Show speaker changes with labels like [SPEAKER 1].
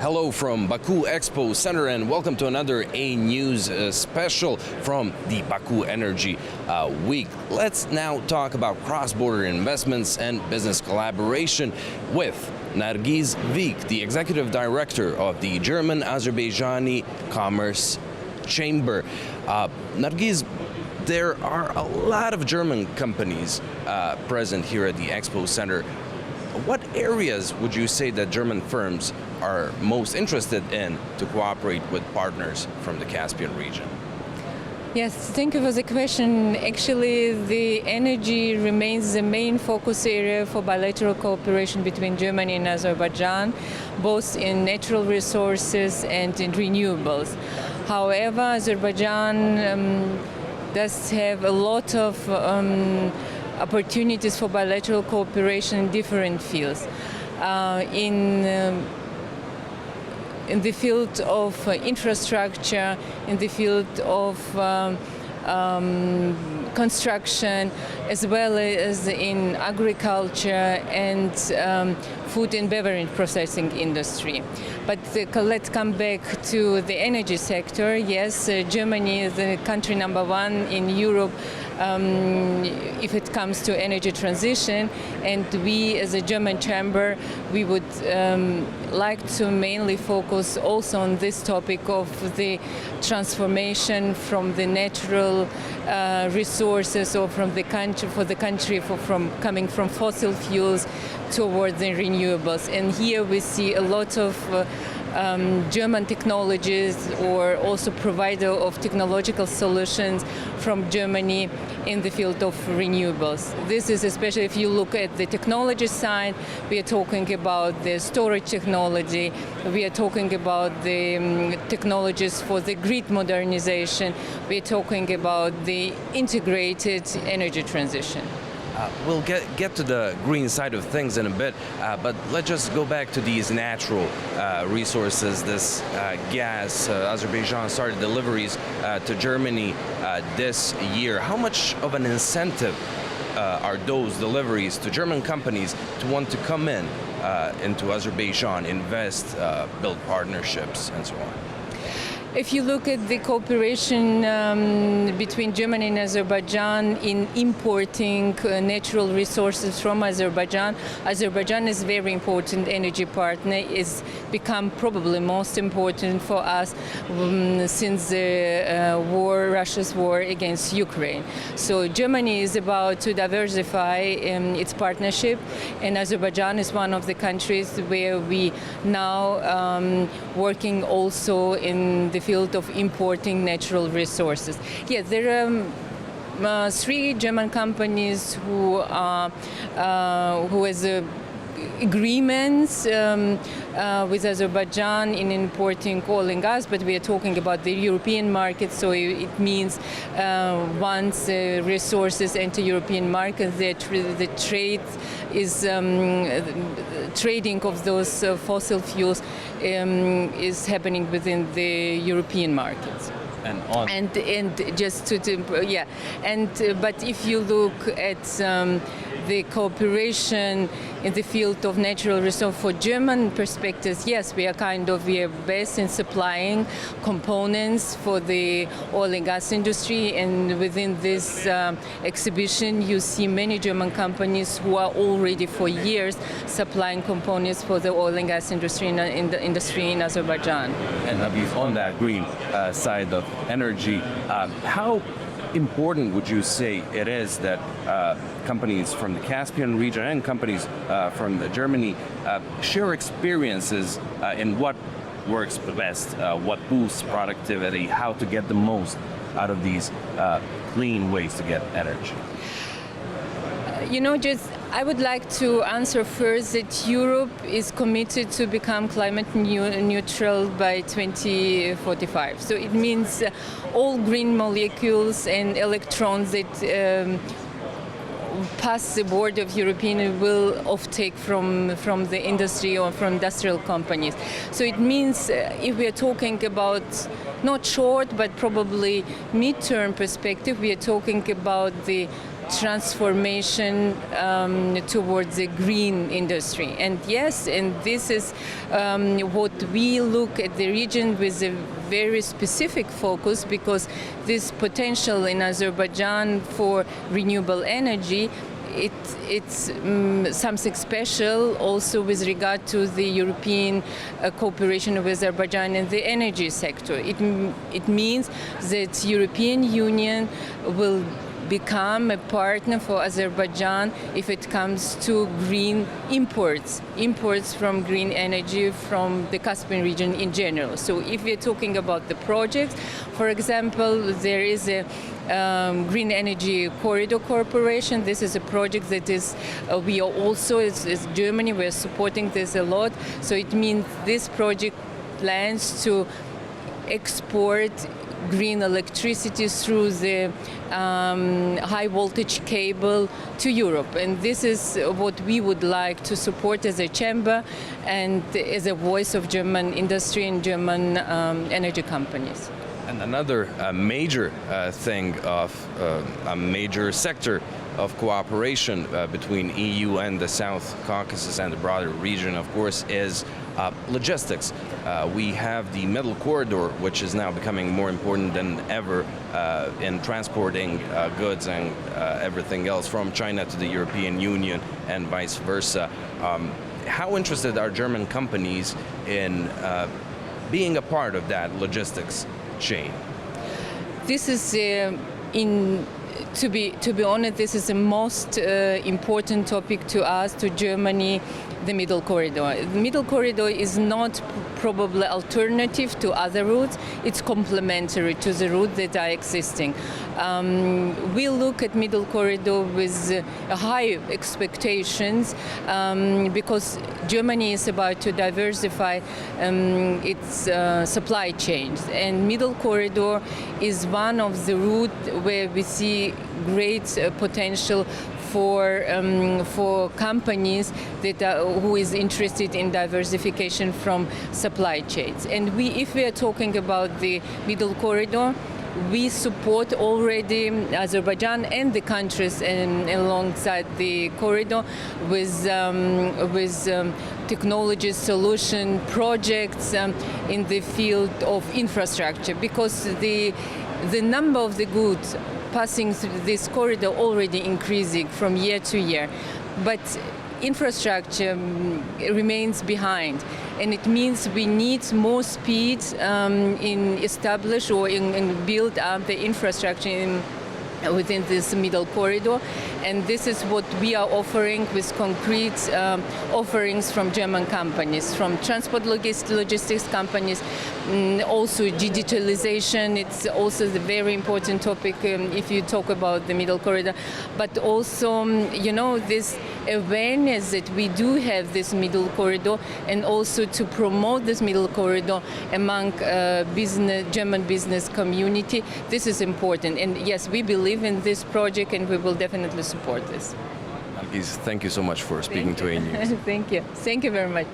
[SPEAKER 1] Hello from Baku Expo Center and welcome to another AnewZ special from the Baku Energy Week. Let's now talk about cross-border investments and business collaboration with Nargis Wieck, the Executive Director of the German-Azerbaijani Commerce Chamber. Nargis, there are a lot of German companies present here at the Expo Center. What areas would you say that German firms are most interested in to cooperate with partners from the Caspian region?
[SPEAKER 2] Yes, thank you for the question. Actually, the energy remains the main focus area for bilateral cooperation between Germany and Azerbaijan, both in natural resources and in renewables. However, Azerbaijan does have a lot of opportunities for bilateral cooperation in different fields. In the field of infrastructure, in the field of construction, as well as in agriculture and food and beverage processing industry. But let's come back to the energy sector. Yes, Germany is the country number one in Europe if it comes to energy transition, and we as a German chamber, we would like to mainly focus also on this topic of the transformation from the natural resources or from the country from coming from fossil fuels towards the renewables. And here we see a lot of German technologies or also provider of technological solutions from Germany in the field of renewables. This is especially if you look at the technology side, we are talking about the storage technology, we are talking about the technologies for the grid modernization, we are talking about the integrated energy transition.
[SPEAKER 1] We'll get to the green side of things in a bit, but let's just go back to these natural resources, this gas. Azerbaijan started deliveries to Germany this year. How much of an incentive are those deliveries to German companies to want to come into Azerbaijan, invest, build partnerships, and so on?
[SPEAKER 2] If you look at the cooperation between Germany and Azerbaijan in importing natural resources from Azerbaijan, Azerbaijan is a very important energy partner. It's become probably most important for us since the Russia's war against Ukraine. So Germany is about to diversify its partnership, and Azerbaijan is one of the countries where we now working also in the field of importing natural resources. Yes, there are 3 German companies who has agreements with Azerbaijan in importing oil and gas, but we are talking about the European market, so it means once resources enter European market, the trade is trading of those fossil fuels is happening within the European markets. But if you look at the cooperation in the field of natural resources for German perspectives, yes, we are best in supplying components for the oil and gas industry, and within this exhibition you see many German companies who are already for years supplying components for the oil and gas industry in the industry in Azerbaijan.
[SPEAKER 1] And on that green side of energy, how important would you say it is that companies from the Caspian region and companies from Germany share experiences in what works best, what boosts productivity, how to get the most out of these clean ways to get energy?
[SPEAKER 2] I would like to answer first that Europe is committed to become climate neutral by 2045. So it means all green molecules and electrons that pass the border of European will offtake from the industry or from industrial companies. So it means if we are talking about not short but probably mid-term perspective, we are talking about the transformation towards a green industry. And yes, and this is what we look at the region with a very specific focus, because this potential in Azerbaijan for renewable energy, it's something special also with regard to the European cooperation with Azerbaijan in the energy sector. It means that European Union will become a partner for Azerbaijan if it comes to green imports from green energy from the Caspian region in general. So if we're talking about the projects, for example, there is a Green Energy Corridor Corporation. This is a project that is, we are also, as Germany, we're supporting this a lot. So it means this project plans to export green electricity through the high voltage cable to Europe. And this is what we would like to support as a chamber and as a voice of German industry and German energy companies.
[SPEAKER 1] And another major thing of a major sector of cooperation between EU and the South Caucasus and the broader region, of course, is logistics. We have the Middle Corridor, which is now becoming more important than ever in transporting goods and everything else from China to the European Union and vice versa. How interested are German companies in being a part of that logistics chain?
[SPEAKER 2] This is to be honest, this is the most important topic to us, to Germany, the Middle Corridor. The Middle Corridor is not probably alternative to other routes. It's complementary to the routes that are existing. We look at Middle Corridor with high expectations because Germany is about to diversify its supply chains, and Middle Corridor is one of the routes where we see great potential for companies that who is interested in diversification from supply chains. And if we are talking about the Middle Corridor, we support already Azerbaijan and the countries alongside the corridor with technology solution projects in the field of infrastructure, because the number of the goods passing through this corridor already increasing from year to year, but infrastructure remains behind, and it means we need more speed in establish or in build up the infrastructure within this Middle Corridor, and this is what we are offering with concrete offerings from German companies, from transport logistics companies, also digitalization. It's also the very important topic if you talk about the Middle Corridor, but also this awareness that we do have this Middle Corridor, and also to promote this Middle Corridor among German business community. This is important, and yes, we believe in this project, and we will definitely support this.
[SPEAKER 1] Nargis, thank you so much for speaking to AnewZ.
[SPEAKER 2] Thank you. Thank you very much.